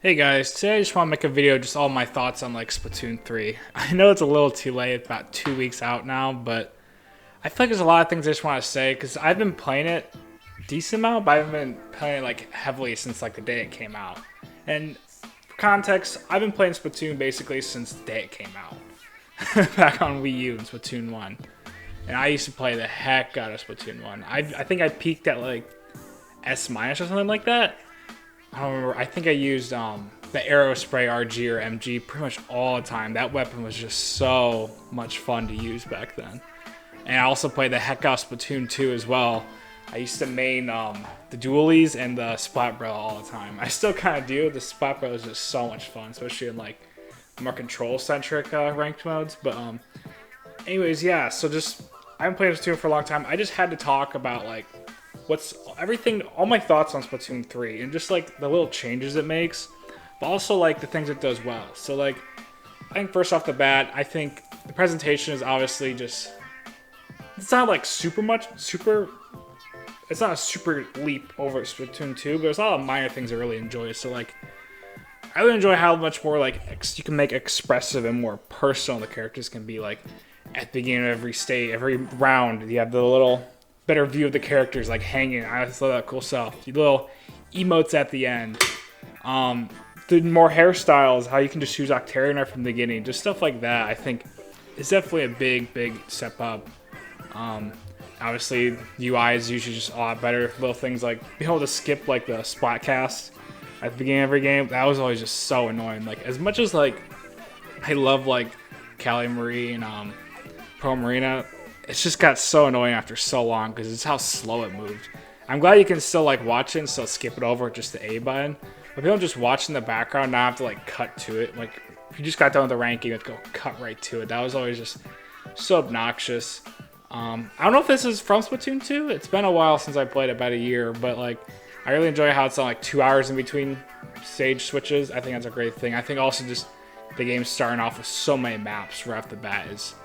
Hey guys, today I just want to make a video just all my thoughts on like Splatoon 3. I know it's a little too late, about 2 weeks out now, but I feel like there's a lot of things I just want to say because I've been playing it a decent amount, but I haven't been playing it like heavily since like the day it came out. And for context, I've been playing Splatoon basically since the day it came out, back on Wii U and Splatoon 1. And I used to play the heck out of Splatoon 1. I think I peaked at like S minus or something like that. I don't remember. I think I used the Arrow Spray RG or MG pretty much all the time. That weapon was just so much fun to use back then. And I also played the heck out of Splatoon 2 as well. I used to main the dualies and the Splat Bro all the time. I still kind of do. The Splat Bro is just so much fun, especially in like more control-centric ranked modes. But anyways, yeah. So just I've been playing Splatoon for a long time. I just had to talk about like what's everything, all my thoughts on Splatoon 3 and just like the little changes it makes, but also like the things it does well. So like, I think first off the bat, I think the presentation is obviously just, it's not like it's not a super leap over Splatoon 2, but there's a lot of minor things I really enjoy. So like, I really enjoy how much more like you can make expressive and more personal the characters can be. Like at the beginning of every stage, every round, you have the little better view of the characters like hanging. I just love that cool stuff. The little emotes at the end. The more hairstyles, how you can just choose Octarian right from the beginning. Just stuff like that, I think is definitely a big step up. Obviously, UI is usually just a lot better. Little things like being able to skip like the Splatcast at the beginning of every game. That was always just so annoying. Like as much as like I love like Cali Marie and Pro Marina, it's just got so annoying after so long because it's how slow it moved. I'm glad you can still like watch it and still skip it over with just the A button. But people just watch in the background, not have to like cut to it. Like if you just got done with the ranking, you have to go cut right to it. That was always just so obnoxious. I don't know if this is from Splatoon 2. It's been a while since I played it, about a year. But like, I really enjoy how it's on like 2 hours in between stage switches. I think that's a great thing. I think also just the game starting off with so many maps right off the bat is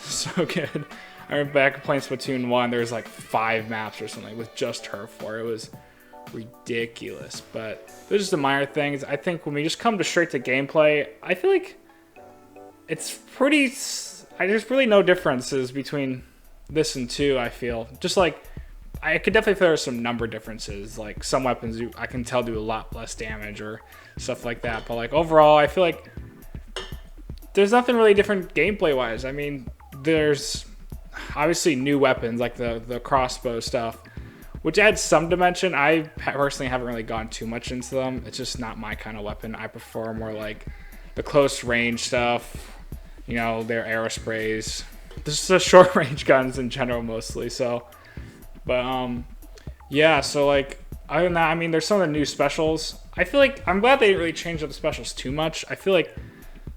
so good. I remember back playing Splatoon 1, there was like 5 maps or something with just her for. It was ridiculous. But those are just the minor things. I think when we just come to straight to gameplay, I feel like it's pretty... there's really no differences between this and 2, I feel. Just like, I could definitely feel there's some number differences. Like some weapons I can tell do a lot less damage or stuff like that. But like overall, I feel like there's nothing really different gameplay-wise. I mean, there's obviously new weapons like the crossbow stuff, which adds some dimension. I personally haven't really gone too much into them. It's just not my kind of weapon. I prefer more like the close range stuff, you know, their arrow sprays, just the short range guns in general mostly. So, but yeah, so like other than that, I mean, there's some of the new specials. I feel like I'm glad they didn't really change up the specials too much. I feel like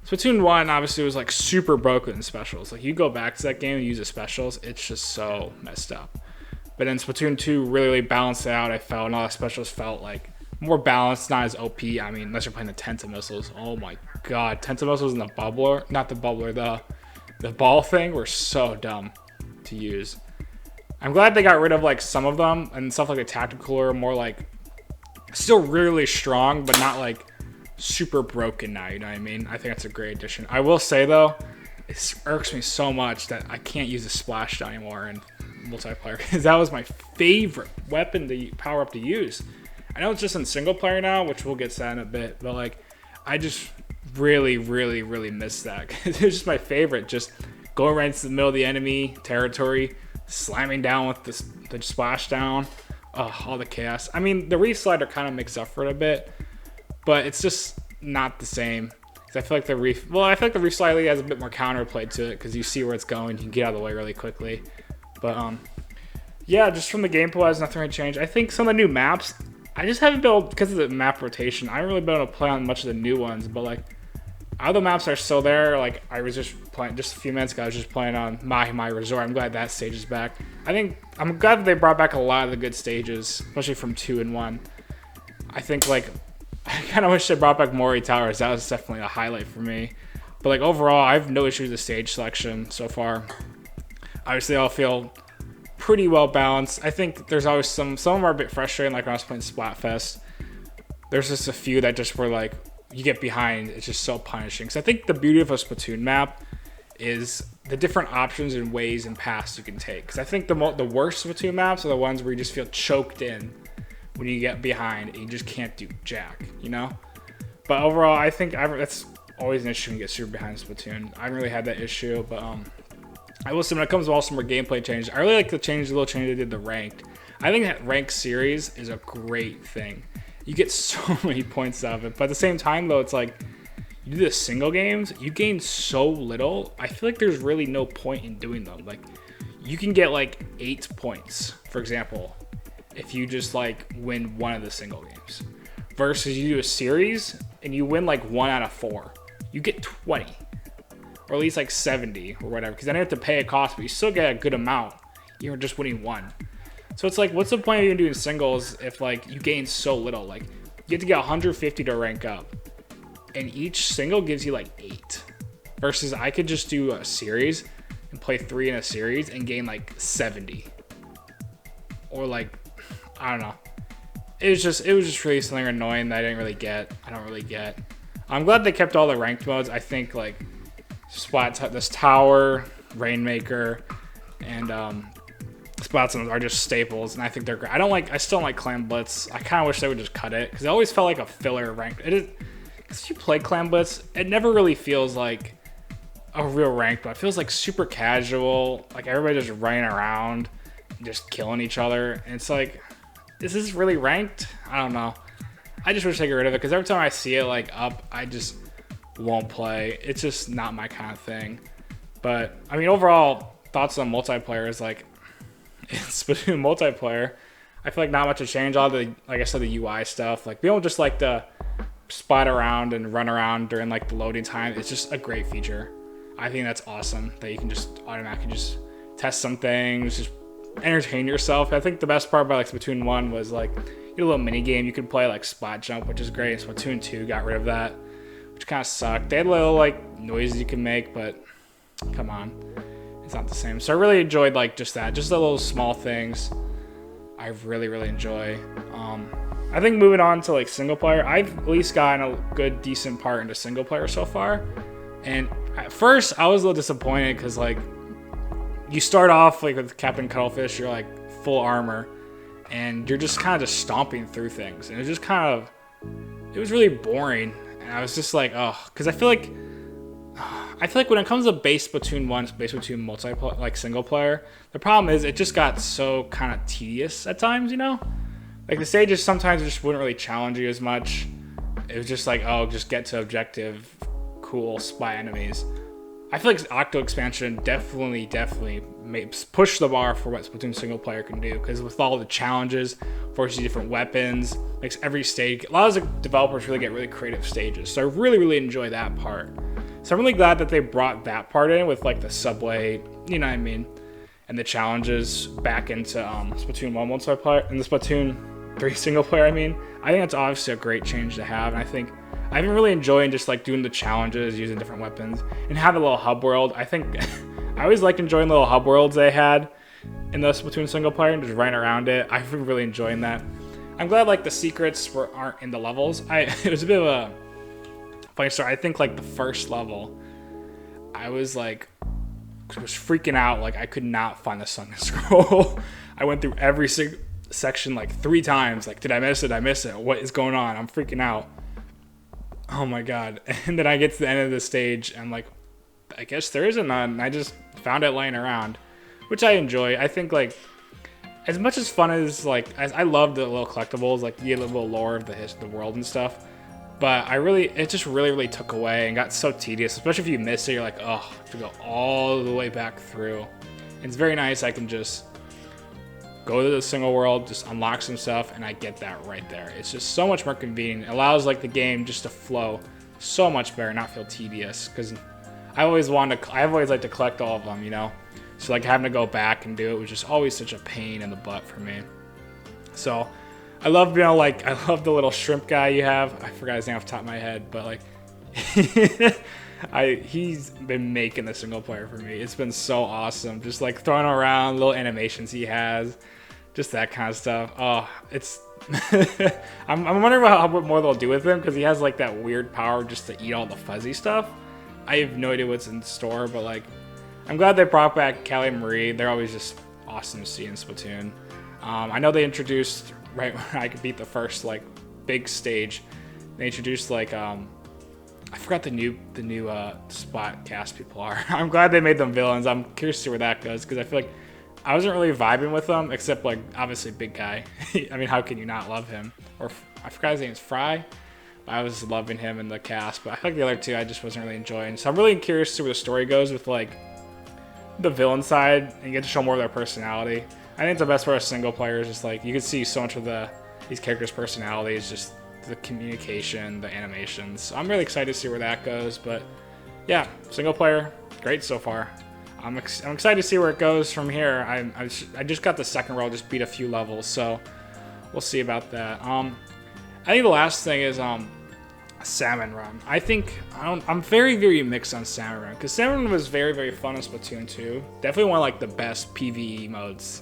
Splatoon 1 obviously was like super broken in specials. Like you go back to that game and use the specials, it's just so messed up. But then Splatoon 2 really balanced it out, I felt, and all the specials felt like more balanced, not as OP. I mean, unless you're playing the Tenta missiles. Oh my god, Tenta missiles and the bubbler, not the bubbler, the ball thing were so dumb to use. I'm glad they got rid of like some of them, and stuff like the tactical are more like still really strong, but not like super broken now, you know what I mean? I think that's a great addition. I will say though, it irks me so much that I can't use the splashdown anymore in multiplayer, because that was my favorite weapon to power up to use. I know it's just in single player now, which we'll get to that in a bit, but like I just really miss that. It's just my favorite, just going right into the middle of the enemy territory, slamming down with the splashdown. All the chaos. I mean, the reef slider kind of makes up for it a bit, but it's just not the same. I feel like the reef slightly has a bit more counterplay to it because you see where it's going, you can get out of the way really quickly. But yeah, just from the gameplay, there's nothing really changed. I think some of the new maps, I just haven't been able, because of the map rotation, I haven't really been able to play on much of the new ones. But like, other maps are still there. Like I was just playing just a few minutes ago. I was just playing on My Resort. I'm glad that stage is back. I'm glad that they brought back a lot of the good stages, especially from 2 and 1. I think like, I kind of wish they brought back Mori Towers. That was definitely a highlight for me. But like overall, I have no issues with stage selection so far. Obviously, they all feel pretty well balanced. I think there's always some of them are a bit frustrating, like when I was playing Splatfest. there's just a few that just were like, you get behind, it's just so punishing. Because I think the beauty of a Splatoon map is the different options and ways and paths you can take. Because I think the worst Splatoon maps are the ones where you just feel choked in when you get behind and you just can't do jack, you know? But overall, I think that's always an issue when you get super behind Splatoon. I haven't really had that issue, but I will say when it comes to also more gameplay changes, I really like the little change they did to ranked. I think that ranked series is a great thing. You get so many points out of it, but at the same time though, it's like you do the single games, you gain so little. I feel like there's really no point in doing them. Like you can get like 8 points, for example, if you just like win one of the single games, versus you do a series and you win like 1 out of 4, you get 20, or at least like 70 or whatever, because then you have to pay a cost, but you still get a good amount. You're just winning one. So it's like, what's the point of even doing singles if like you gain so little? Like you have to get 150 to rank up, and each single gives you like 8. Versus I could just do a series and play 3 in a series and gain like 70. Or like, I don't know. It was just really something annoying that I don't really get. I'm glad they kept all the ranked modes. I think like this tower, Rainmaker, and Splatoon are just staples, and I think they're great. I still don't like Clan Blitz. I kind of wish they would just cut it, because it always felt like a filler rank. It is, because if you play Clan Blitz, it never really feels like a real rank, but it feels like super casual. Like everybody just running around, just killing each other, and it's like, is this really ranked? I don't know. I just wish they get rid of it, because every time I see it like up, I just won't play. It's just not my kind of thing. But I mean, overall thoughts on multiplayer is like, it's Splatoon multiplayer. I feel like not much has changed. All the, like I said, the UI stuff, like we don't just like to spot around and run around during like the loading time. It's just a great feature. I think that's awesome that you can just automatically just test some things, just entertain yourself. I think the best part about like Splatoon 1 was like you had a little mini game you could play, like spot jump, which is great. Splatoon 2 got rid of that, which kind of sucked. They had little like noises you can make, but come on, it's not the same. So I really enjoyed like just the little small things. I really enjoy. I think moving on to like single player, I've at least gotten a good decent part into single player so far. And at first I was a little disappointed because like you start off like with Captain Cuttlefish, you're like full armor, and you're just kind of just stomping through things, and it was really boring. And I was just like, oh, because I feel like when it comes to base Splatoon 1, base Splatoon multiplayer, like single player, the problem is it just got so kind of tedious at times, you know? Like the stages sometimes just wouldn't really challenge you as much. It was just like, oh, just get to objective, cool, spy enemies. I feel like Octo expansion definitely push the bar for what Splatoon single player can do, because with all the challenges, forces you different weapons, makes every stage, a lot of the developers really get really creative stages. So I really enjoy that part. So I'm really glad that they brought that part in with like the subway, you know what I mean, and the challenges back into Splatoon 1 multiplayer and the Splatoon 3 single player. I mean, I think that's obviously a great change to have, and I think I've been really enjoying just like doing the challenges, using different weapons, and have a little hub world. I think I always liked enjoying the little hub worlds they had in the Splatoon single player and just running around it. I've been really enjoying that. I'm glad like the secrets aren't in the levels. It was a bit of a funny story. I think like the first level, I was freaking out. Like I could not find the Sunken Scroll. I went through every section like 3 times. Like, did I miss it? What is going on? I'm freaking out. Oh my god. And then I get to the end of the stage and I'm like, I guess there isn't none. And I just found it laying around, which I enjoy. I think like as much as fun as like, I love the little collectibles, like the little lore of the world and stuff, but it just really took away and got so tedious, especially if you miss it. You're like, oh, I have to go all the way back through. And it's very nice. I can just go to the single world, just unlock some stuff, and I get that right there. It's just so much more convenient. It allows like the game just to flow so much better, not feel tedious. Because I've always liked to collect all of them, you know. So like having to go back and do it was just always such a pain in the butt for me. So I love, you know, like I love the little shrimp guy you have. I forgot his name off the top of my head, but like he's been making the single player for me. It's been so awesome. Just like throwing around little animations he has. just that kind of stuff. Oh, it's I'm wondering about what more they'll do with him, because he has like that weird power just to eat all the fuzzy stuff. I have no idea what's in store, but like, I'm glad they brought back Callie and Marie. They're always just awesome to see in Splatoon. I know they introduced, right when I could beat the first like big stage, they introduced like I forgot the new spot cast people are. I'm glad they made them villains. I'm curious to see where that goes, because I feel like I wasn't really vibing with them, except like obviously Big Guy. I mean, how can you not love him? Or I forgot his name is Fry. I was loving him in the cast, but I feel like the other two I just wasn't really enjoying. So I'm really curious to see where the story goes with like the villain side, and you get to show more of their personality. I think the best part of single player is just like you can see so much of these characters' personalities, just the communication, the animations. So I'm really excited to see where that goes. But yeah, single player, great so far. I'm excited to see where it goes from here. I just got the second roll, just beat a few levels, so we'll see about that. I think the last thing is Salmon Run. I'm very mixed on Salmon Run, because Salmon Run was very fun in Splatoon 2. Definitely one of like the best PvE modes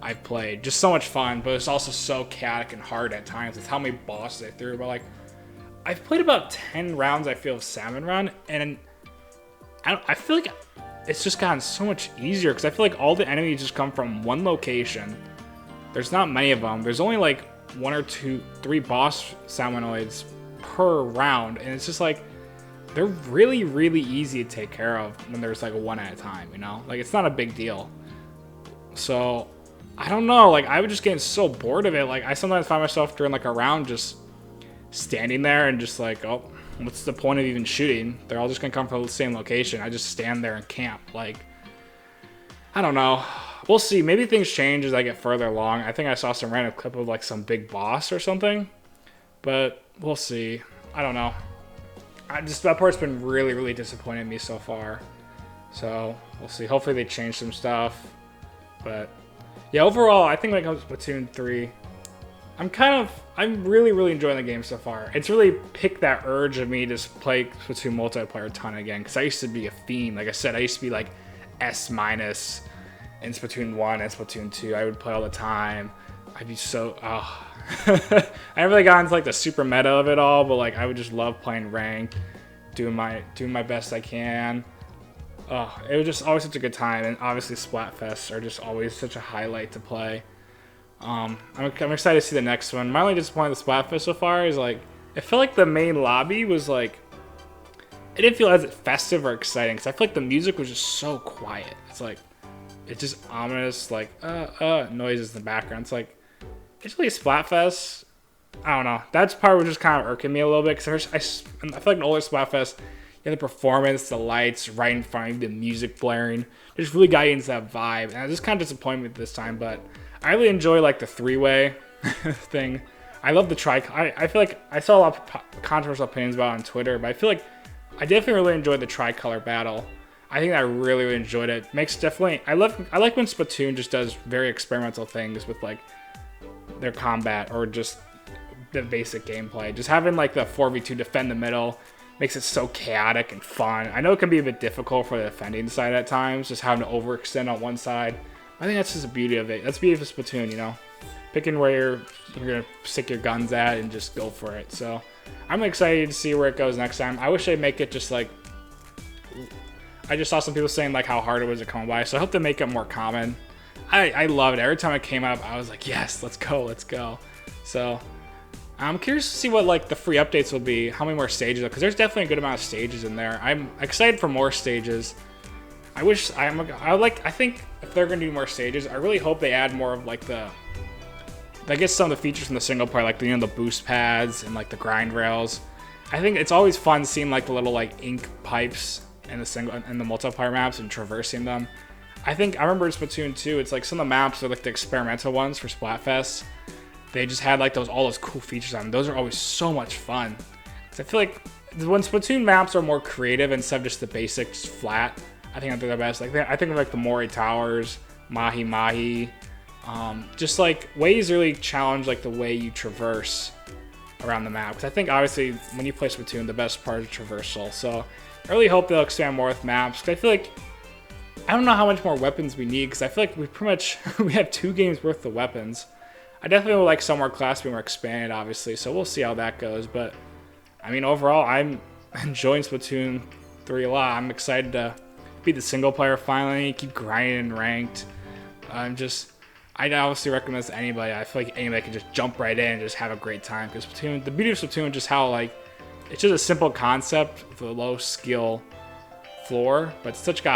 I've played. Just so much fun, but it's also so chaotic and hard at times with how many bosses I threw. But like, I've played about 10 rounds, I feel, of Salmon Run, and I feel like it's just gotten so much easier, because I feel like all the enemies just come from one location. There's not many of them. There's only like 1 or 2, 3 boss salmonoids per round, and it's just like they're really easy to take care of when there's like one at a time, you know? Like, it's not a big deal. So I don't know, like, I was just getting so bored of it. Like, I sometimes find myself during like a round just standing there and just like, oh, what's the point of even shooting? They're all just gonna come from the same location. I just stand there and camp. Like, I don't know. We'll see. Maybe things change as I get further along. I think I saw some random clip of like some big boss or something, but we'll see. I don't know. That part's been really disappointing me so far. So we'll see. Hopefully they change some stuff. But yeah, overall, I think when it comes to Splatoon 3, I'm really enjoying the game so far. It's really picked that urge of me to play Splatoon multiplayer a ton again, because I used to be a fiend. Like I said, I used to be like S- in Splatoon 1 and Splatoon 2. I would play all the time. I'd be so, I never really got into like the super meta of it all, but like I would just love playing ranked, doing my best I can. It was just always such a good time, and obviously Splatfests are just always such a highlight to play. I'm excited to see the next one. My only disappointment with Splatfest so far is like, it felt like the main lobby was like, it didn't feel as festive or exciting, because I feel like the music was just so quiet. It's like, it's just ominous, like, noises in the background. It's like, it's really a Splatfest. I don't know. That part was just kind of irking me a little bit, because I feel like an older Splatfest, you had the performance, the lights right in front of you, the music blaring. It just really got you into that vibe. And I was just kind of disappointed this time, but I really enjoy like the three-way thing. I love the I feel like I saw a lot of controversial opinions about it on Twitter, but I feel like I definitely really enjoyed the tricolor battle. I think I really enjoyed it. I like when Splatoon just does very experimental things with like their combat or just the basic gameplay. Just having like the 4v2 defend the middle makes it so chaotic and fun. I know it can be a bit difficult for the defending side at times, just having to overextend on one side. I think that's just the beauty of it. That's the beauty of Splatoon, you know? Picking where you're going to stick your guns at and just go for it. So I'm excited to see where it goes next time. I wish they'd make it just like... I just saw some people saying like how hard it was to come by, so I hope they make it more common. I love it. Every time it came up, I was like, yes, let's go. So I'm curious to see what like the free updates will be, how many more stages, because there's definitely a good amount of stages in there. I'm excited for more stages. I think if they're gonna do more stages, I really hope they add more of like I guess some of the features from the single player, like the boost pads and like the grind rails. I think it's always fun seeing like the little like ink pipes in the multiplayer maps and traversing them. I remember in Splatoon 2, it's like some of the maps are like the experimental ones for Splatfest. They just had like all those cool features on them. Those are always so much fun. 'Cause I feel like when Splatoon maps are more creative instead of just the basic, just flat, I think they're the best. Like I think of like the Mori Towers, Mahi Mahi, just like ways to really challenge like the way you traverse around the map. Because I think obviously when you play Splatoon, the best part is traversal. So I really hope they'll expand more with maps. Because I feel like I don't know how much more weapons we need, because I feel like we pretty much we have 2 games worth of weapons. I definitely would like some more class to be more expanded, obviously, so we'll see how that goes. But I mean, overall, I'm enjoying Splatoon 3 a lot. I'm excited to beat the single player finally, keep grinding and ranked. I obviously recommend this to anybody. I feel like anybody can just jump right in and just have a great time, because Splatoon, the beauty of Splatoon is just how, like, it's just a simple concept for a low skill floor, but it's such a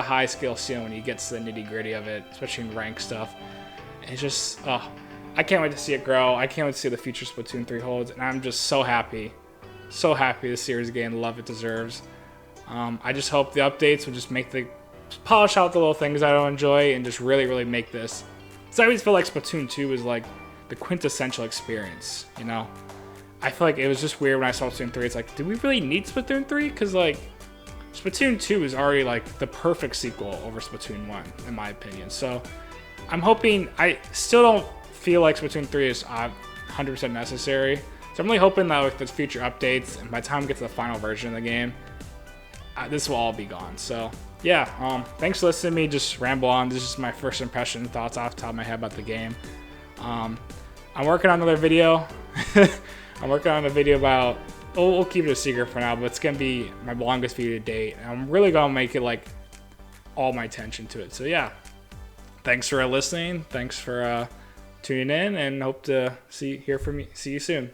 high skill ceiling when you get to the nitty gritty of it, especially in rank stuff. And it's just, I can't wait to see it grow. I can't wait to see the future Splatoon 3 holds, and I'm just so happy this series is getting the love it deserves. I just hope the updates will just polish out the little things I don't enjoy and just really, really make this. Because I always feel like Splatoon 2 is like the quintessential experience, you know? I feel like it was just weird when I saw Splatoon 3. It's like, do we really need Splatoon 3? Because, like, Splatoon 2 is already, like, the perfect sequel over Splatoon 1, in my opinion. So, I'm hoping, I still don't feel like Splatoon 3 is 100% necessary. So I'm really hoping that with the future updates, and by the time we get to the final version of the game, this will all be gone. So, yeah, thanks for listening to me just ramble on. This is just my first impression, thoughts off the top of my head about the game. I'm working on another video. I'm working on a video about, we'll keep it a secret for now, but it's going to be my longest video to date. And I'm really going to make it, like, all my attention to it. So, yeah, thanks for listening. Thanks for tuning in, and hope to see you soon.